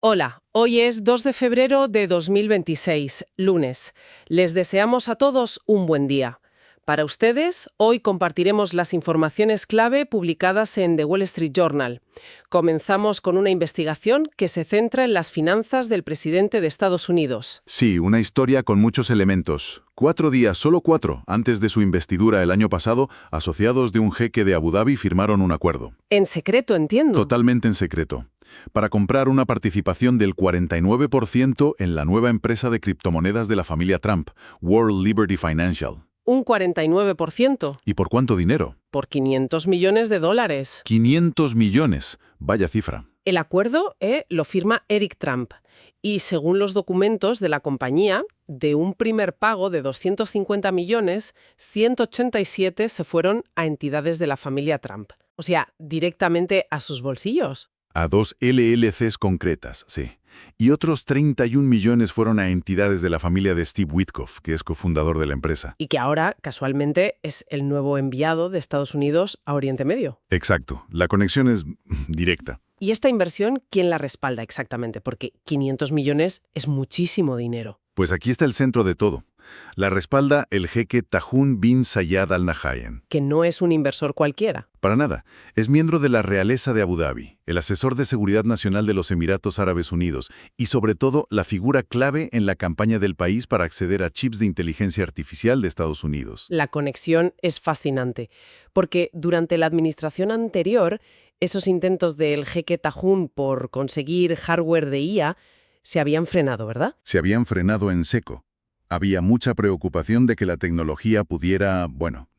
Hola, hoy es 2 de febrero de 2026, lunes. Les deseamos a todos un buen día. Para ustedes, hoy compartiremos las informaciones clave publicadas en The Wall Street Journal. Comenzamos con una investigación que se centra en las finanzas del presidente de Estados Unidos. Sí, una historia con muchos elementos. 4 días, solo 4, antes de su investidura el año pasado, asociados de un jeque de Abu Dhabi firmaron un acuerdo. En secreto, entiendo. Totalmente en secreto. Para comprar una participación del 49% en la nueva empresa de criptomonedas de la familia Trump, World Liberty Financial. Un 49%. ¿Y por cuánto dinero? Por $500 millones. 500 millones. Vaya cifra. El acuerdo lo firma Eric Trump y, según los documentos de la compañía, de un primer pago de 250 millones, 187 se fueron a entidades de la familia Trump. O sea, directamente a sus bolsillos. A 2 LLCs concretas, sí. Y otros 31 millones fueron a entidades de la familia de Steve Witkoff, que es cofundador de la empresa. Y que ahora, casualmente, es el nuevo enviado de Estados Unidos a Oriente Medio. Exacto. La conexión es directa. ¿Y esta inversión quién la respalda exactamente? Porque 500 millones es muchísimo dinero. Pues aquí está el centro de todo. La respalda el jeque Tahun bin Zayed Al Nahyan. Que no es un inversor cualquiera. Para nada. Es miembro de la realeza de Abu Dhabi, el asesor de seguridad nacional de los Emiratos Árabes Unidos y, sobre todo, la figura clave en la campaña del país para acceder a chips de inteligencia artificial de Estados Unidos. La conexión es fascinante, porque durante la administración anterior, esos intentos del jeque Tahun por conseguir hardware de IA se habían frenado, ¿verdad? Se habían frenado en seco. Había mucha preocupación de que la tecnología pudiera,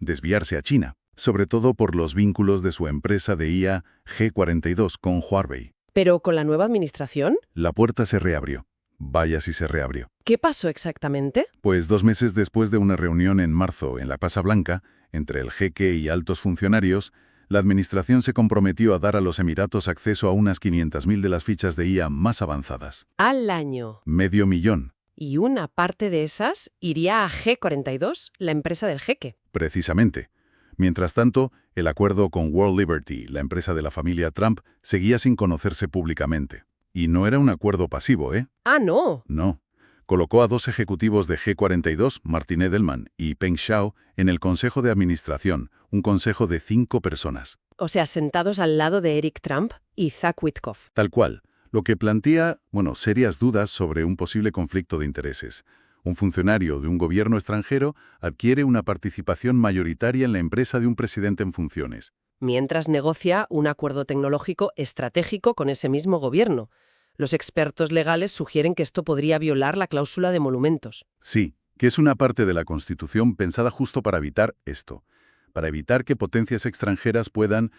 desviarse a China, sobre todo por los vínculos de su empresa de IA G42 con Huawei. Pero con la nueva administración, La puerta se reabrió. Vaya si se reabrió. ¿qué pasó exactamente? Pues 2 meses después de una reunión en marzo en la Casa Blanca, entre el jeque y altos funcionarios, la administración se comprometió a dar a los Emiratos acceso a unas 500.000 de las fichas de IA más avanzadas. Al año. $500,000. Y una parte de esas iría a G42, la empresa del jeque. Precisamente. Mientras tanto, el acuerdo con World Liberty, la empresa de la familia Trump, seguía sin conocerse públicamente. Y no era un acuerdo pasivo, ¿eh? ¡Ah, no! No. Colocó a 2 ejecutivos de G42, Martin Edelman y Peng Xiao, en el Consejo de Administración, un consejo de 5 personas. O sea, sentados al lado de Eric Trump y Zach Witkoff. Tal cual. Lo que plantea, serias dudas sobre un posible conflicto de intereses. Un funcionario de un gobierno extranjero adquiere una participación mayoritaria en la empresa de un presidente en funciones. Mientras negocia un acuerdo tecnológico estratégico con ese mismo gobierno. Los expertos legales sugieren que esto podría violar la cláusula de emolumentos. Sí, que es una parte de la Constitución pensada justo para evitar esto. Para evitar que potencias extranjeras puedan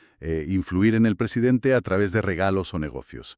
influir en el presidente a través de regalos o negocios.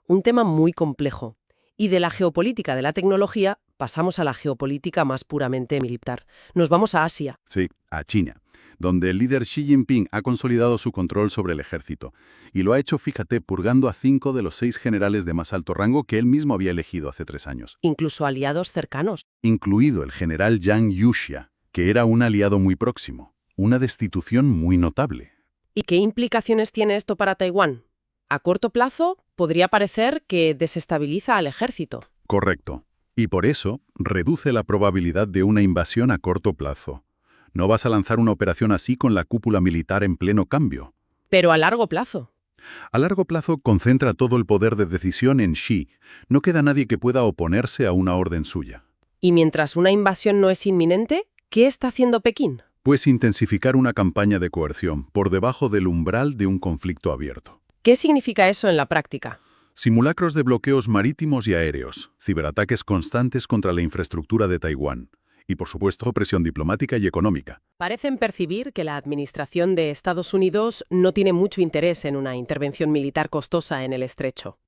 Un tema muy complejo. Y de la geopolítica de la tecnología pasamos a la geopolítica más puramente militar. Nos vamos a Asia. Sí, a China, donde el líder Xi Jinping ha consolidado su control sobre el ejército. Y lo ha hecho, fíjate, purgando a 5 de los 6 generales de más alto rango que él mismo había elegido hace 3 años. Incluso aliados cercanos. Incluido el general Yang Yuxia, que era un aliado muy próximo. Una destitución muy notable. ¿Y qué implicaciones tiene esto para Taiwán? A corto plazo, podría parecer que desestabiliza al ejército. Correcto. Y por eso, reduce la probabilidad de una invasión a corto plazo. No vas a lanzar una operación así con la cúpula militar en pleno cambio. Pero a largo plazo. A largo plazo, concentra todo el poder de decisión en Xi. No queda nadie que pueda oponerse a una orden suya. Y mientras una invasión no es inminente, ¿qué está haciendo Pekín? Pues intensificar una campaña de coerción por debajo del umbral de un conflicto abierto. ¿Qué significa eso en la práctica? Simulacros de bloqueos marítimos y aéreos, ciberataques constantes contra la infraestructura de Taiwán y, por supuesto, presión diplomática y económica. Parecen percibir que la administración de Estados Unidos no tiene mucho interés en una intervención militar costosa en el estrecho.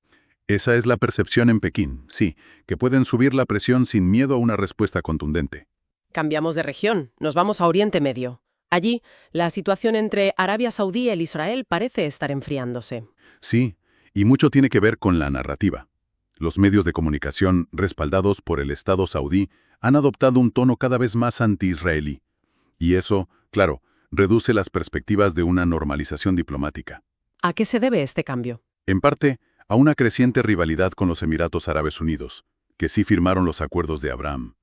Esa es la percepción en Pekín, sí, que pueden subir la presión sin miedo a una respuesta contundente. Cambiamos de región, nos vamos a Oriente Medio. Allí, la situación entre Arabia Saudí e Israel parece estar enfriándose. Sí, y mucho tiene que ver con la narrativa. Los medios de comunicación, respaldados por el Estado saudí, han adoptado un tono cada vez más anti-israelí. Y eso, claro, reduce las perspectivas de una normalización diplomática. ¿A qué se debe este cambio? En parte, a una creciente rivalidad con los Emiratos Árabes Unidos, que sí firmaron los acuerdos de Abraham.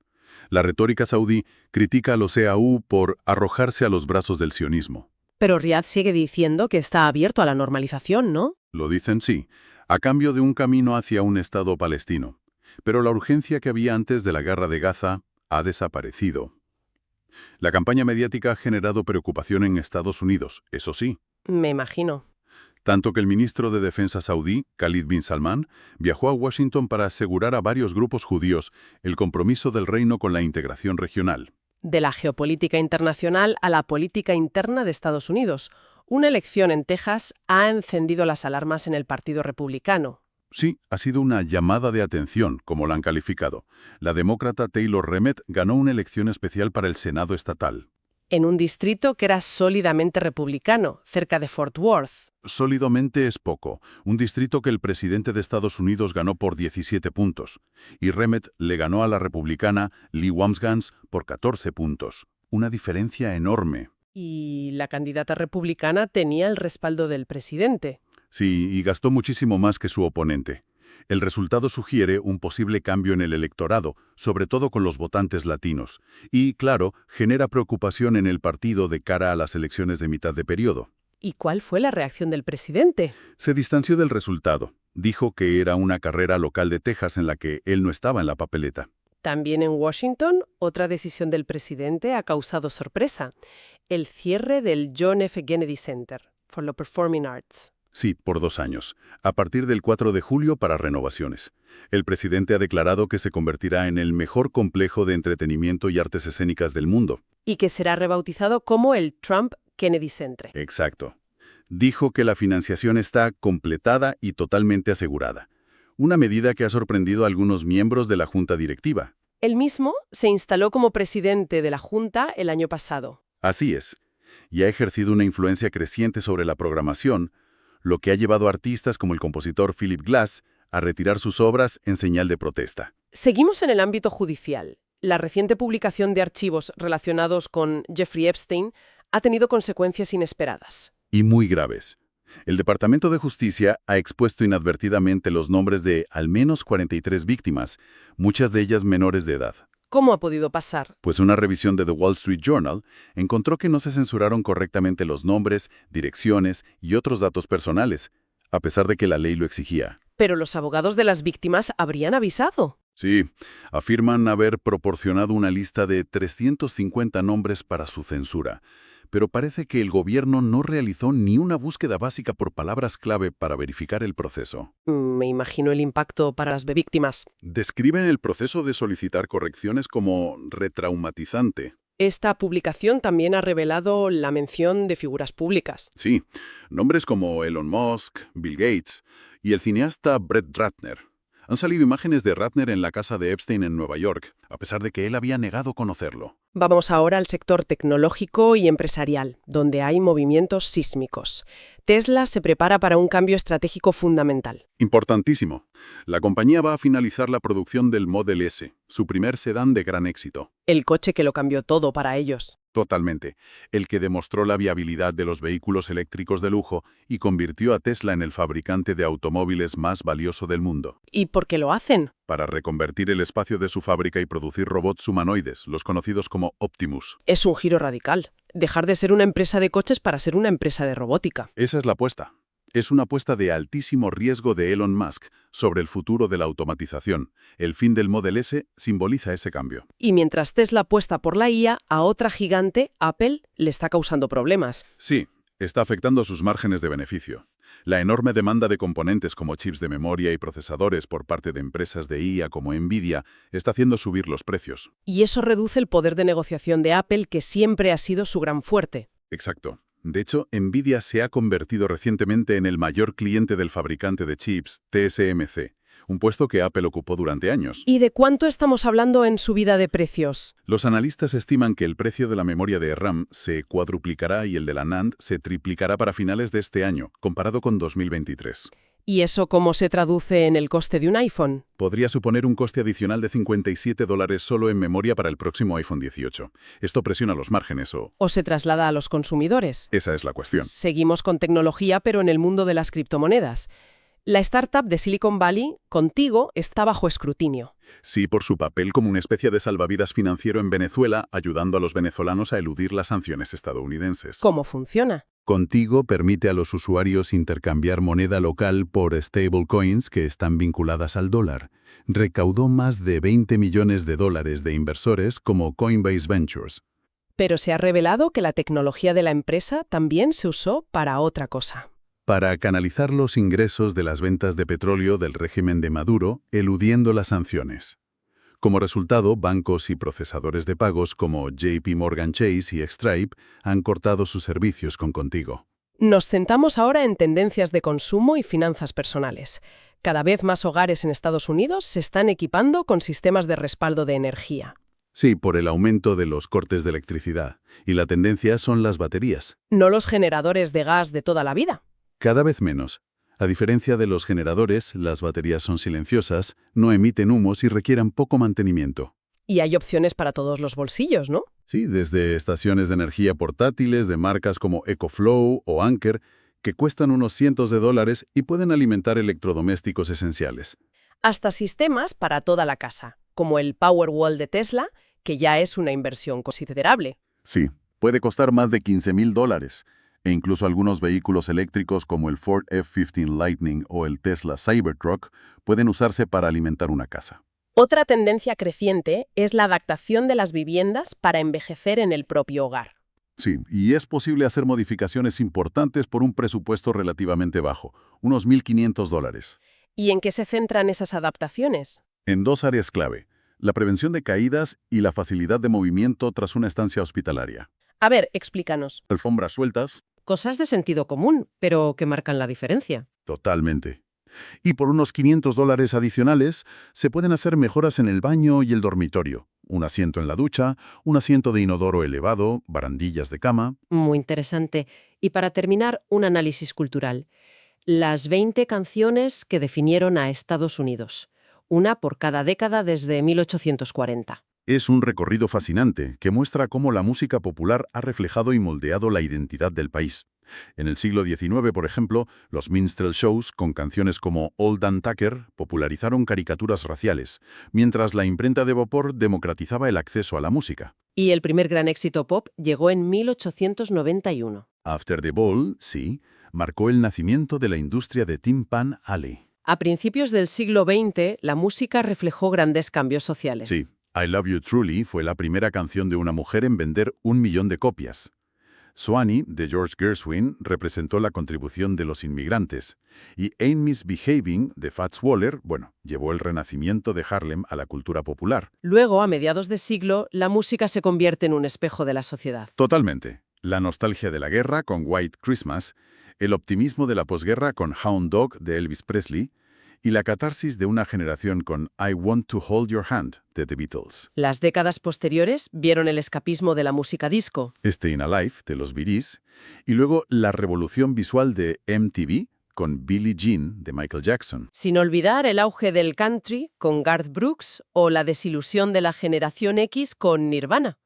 La retórica saudí critica a los EAU por arrojarse a los brazos del sionismo. Pero Riad sigue diciendo que está abierto a la normalización, ¿no? Lo dicen sí, a cambio de un camino hacia un Estado palestino. Pero la urgencia que había antes de la guerra de Gaza ha desaparecido. La campaña mediática ha generado preocupación en Estados Unidos, eso sí. Me imagino. Tanto que el ministro de Defensa saudí, Khalid bin Salman, viajó a Washington para asegurar a varios grupos judíos el compromiso del reino con la integración regional. De la geopolítica internacional a la política interna de Estados Unidos. Una elección en Texas ha encendido las alarmas en el Partido Republicano. Sí, ha sido una llamada de atención, como la han calificado. La demócrata Taylor Remet ganó una elección especial para el Senado estatal. En un distrito que era sólidamente republicano, cerca de Fort Worth. Sólidamente es poco, un distrito que el presidente de Estados Unidos ganó por 17 puntos, y Remet le ganó a la republicana Lee Wambsgans por 14 puntos. Una diferencia enorme. Y la candidata republicana tenía el respaldo del presidente. Sí, y gastó muchísimo más que su oponente. El resultado sugiere un posible cambio en el electorado, sobre todo con los votantes latinos, y, claro, genera preocupación en el partido de cara a las elecciones de mitad de periodo. ¿Y cuál fue la reacción del presidente? Se distanció del resultado. Dijo que era una carrera local de Texas en la que él no estaba en la papeleta. También en Washington, otra decisión del presidente ha causado sorpresa. El cierre del John F. Kennedy Center for the Performing Arts. Sí, por 2 años, a partir del 4 de julio para renovaciones. El presidente ha declarado que se convertirá en el mejor complejo de entretenimiento y artes escénicas del mundo. Y que será rebautizado como el Trump Kennedy Center. Exacto. Dijo que la financiación está completada y totalmente asegurada. Una medida que ha sorprendido a algunos miembros de la junta directiva. Él mismo se instaló como presidente de la junta el año pasado. Así es. Y ha ejercido una influencia creciente sobre la programación, lo que ha llevado a artistas como el compositor Philip Glass a retirar sus obras en señal de protesta. Seguimos en el ámbito judicial. La reciente publicación de archivos relacionados con Jeffrey Epstein ha tenido consecuencias inesperadas. Y muy graves. El Departamento de Justicia ha expuesto inadvertidamente los nombres de al menos 43 víctimas, muchas de ellas menores de edad. ¿Cómo ha podido pasar? Pues una revisión de The Wall Street Journal encontró que no se censuraron correctamente los nombres, direcciones y otros datos personales, a pesar de que la ley lo exigía. Pero los abogados de las víctimas habrían avisado. Sí, afirman haber proporcionado una lista de 350 nombres para su censura, pero parece que el gobierno no realizó ni una búsqueda básica por palabras clave para verificar el proceso. Me imagino el impacto para las víctimas. Describen el proceso de solicitar correcciones como retraumatizante. Esta publicación también ha revelado la mención de figuras públicas. Sí, nombres como Elon Musk, Bill Gates y el cineasta Brett Ratner. Han salido imágenes de Ratner en la casa de Epstein en Nueva York, a pesar de que él había negado conocerlo. Vamos ahora al sector tecnológico y empresarial, donde hay movimientos sísmicos. Tesla se prepara para un cambio estratégico fundamental. Importantísimo. La compañía va a finalizar la producción del Model S, su primer sedán de gran éxito. El coche que lo cambió todo para ellos. Totalmente. El que demostró la viabilidad de los vehículos eléctricos de lujo y convirtió a Tesla en el fabricante de automóviles más valioso del mundo. ¿Y por qué lo hacen? Para reconvertir el espacio de su fábrica y producir robots humanoides, los conocidos como Optimus. Es un giro radical. Dejar de ser una empresa de coches para ser una empresa de robótica. Esa es la apuesta. Es una apuesta de altísimo riesgo de Elon Musk sobre el futuro de la automatización. El fin del Model S simboliza ese cambio. Y mientras Tesla apuesta por la IA, a otra gigante, Apple, le está causando problemas. Sí, está afectando sus márgenes de beneficio. La enorme demanda de componentes como chips de memoria y procesadores por parte de empresas de IA como Nvidia está haciendo subir los precios. Y eso reduce el poder de negociación de Apple, que siempre ha sido su gran fuerte. Exacto. De hecho, Nvidia se ha convertido recientemente en el mayor cliente del fabricante de chips, TSMC, un puesto que Apple ocupó durante años. ¿Y de cuánto estamos hablando en subida de precios? Los analistas estiman que el precio de la memoria de RAM se cuadruplicará y el de la NAND se triplicará para finales de este año, comparado con 2023. ¿Y eso cómo se traduce en el coste de un iPhone? Podría suponer un coste adicional de $57 solo en memoria para el próximo iPhone 18. Esto presiona los márgenes ¿O se traslada a los consumidores? Esa es la cuestión. Seguimos con tecnología, pero en el mundo de las criptomonedas. La startup de Silicon Valley, Contigo, está bajo escrutinio. Sí, por su papel como una especie de salvavidas financiero en Venezuela, ayudando a los venezolanos a eludir las sanciones estadounidenses. ¿Cómo funciona? Contigo permite a los usuarios intercambiar moneda local por stablecoins que están vinculadas al dólar. Recaudó más de $20 millones de inversores como Coinbase Ventures. Pero se ha revelado que la tecnología de la empresa también se usó para otra cosa. Para canalizar los ingresos de las ventas de petróleo del régimen de Maduro, eludiendo las sanciones. Como resultado, bancos y procesadores de pagos como JP Morgan Chase y Stripe han cortado sus servicios con Contigo. Nos centramos ahora en tendencias de consumo y finanzas personales. Cada vez más hogares en Estados Unidos se están equipando con sistemas de respaldo de energía. Sí, por el aumento de los cortes de electricidad. Y la tendencia son las baterías. No los generadores de gas de toda la vida. Cada vez menos. A diferencia de los generadores, las baterías son silenciosas, no emiten humos y requieren poco mantenimiento. Y hay opciones para todos los bolsillos, ¿no? Sí, desde estaciones de energía portátiles de marcas como EcoFlow o Anker, que cuestan unos cientos de dólares y pueden alimentar electrodomésticos esenciales. Hasta sistemas para toda la casa, como el Powerwall de Tesla, que ya es una inversión considerable. Sí, puede costar más de $15,000. E incluso algunos vehículos eléctricos como el Ford F-15 Lightning o el Tesla Cybertruck pueden usarse para alimentar una casa. Otra tendencia creciente es la adaptación de las viviendas para envejecer en el propio hogar. Sí, y es posible hacer modificaciones importantes por un presupuesto relativamente bajo, unos $1,500. ¿Y en qué se centran esas adaptaciones? En dos áreas clave, la prevención de caídas y la facilidad de movimiento tras una estancia hospitalaria. A ver, explícanos. Alfombras sueltas. Cosas de sentido común, pero que marcan la diferencia. Totalmente. Y por unos $500 adicionales, se pueden hacer mejoras en el baño y el dormitorio. Un asiento en la ducha, un asiento de inodoro elevado, barandillas de cama. Muy interesante. Y para terminar, un análisis cultural. Las 20 canciones que definieron a Estados Unidos. Una por cada década desde 1840. Es un recorrido fascinante que muestra cómo la música popular ha reflejado y moldeado la identidad del país. En el siglo XIX, por ejemplo, los minstrel shows con canciones como Old Dan Tucker popularizaron caricaturas raciales, mientras la imprenta de vapor democratizaba el acceso a la música. Y el primer gran éxito pop llegó en 1891. After the Ball, sí, marcó el nacimiento de la industria de Tin Pan Alley. A principios del siglo XX, la música reflejó grandes cambios sociales. Sí, I Love You Truly fue la primera canción de una mujer en vender 1 millón de copias. Swanee, de George Gershwin, representó la contribución de los inmigrantes. Y Ain't Misbehaving, de Fats Waller, llevó el renacimiento de Harlem a la cultura popular. Luego, a mediados de siglo, la música se convierte en un espejo de la sociedad. Totalmente. La nostalgia de la guerra con White Christmas, el optimismo de la posguerra con Hound Dog de Elvis Presley, y la catarsis de una generación con I Want to Hold Your Hand de The Beatles. Las décadas posteriores vieron el escapismo de la música disco. Stayin' Alive de los Bee Gees, y luego la revolución visual de MTV con Billie Jean de Michael Jackson. Sin olvidar el auge del country con Garth Brooks o la desilusión de la generación X con Nirvana.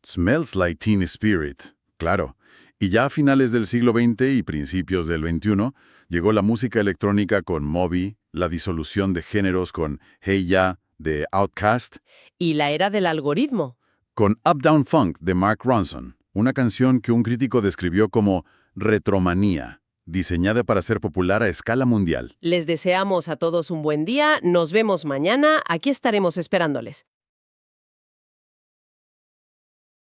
Smells Like Teen Spirit, claro. Y ya a finales del siglo XX y principios del XXI, llegó la música electrónica con Moby, la disolución de géneros con Hey Ya de Outkast, Y la era del algoritmo. con Uptown Funk de Mark Ronson, una canción que un crítico describió como retromanía, diseñada para ser popular a escala mundial. Les deseamos a todos un buen día, nos vemos mañana, aquí estaremos esperándoles.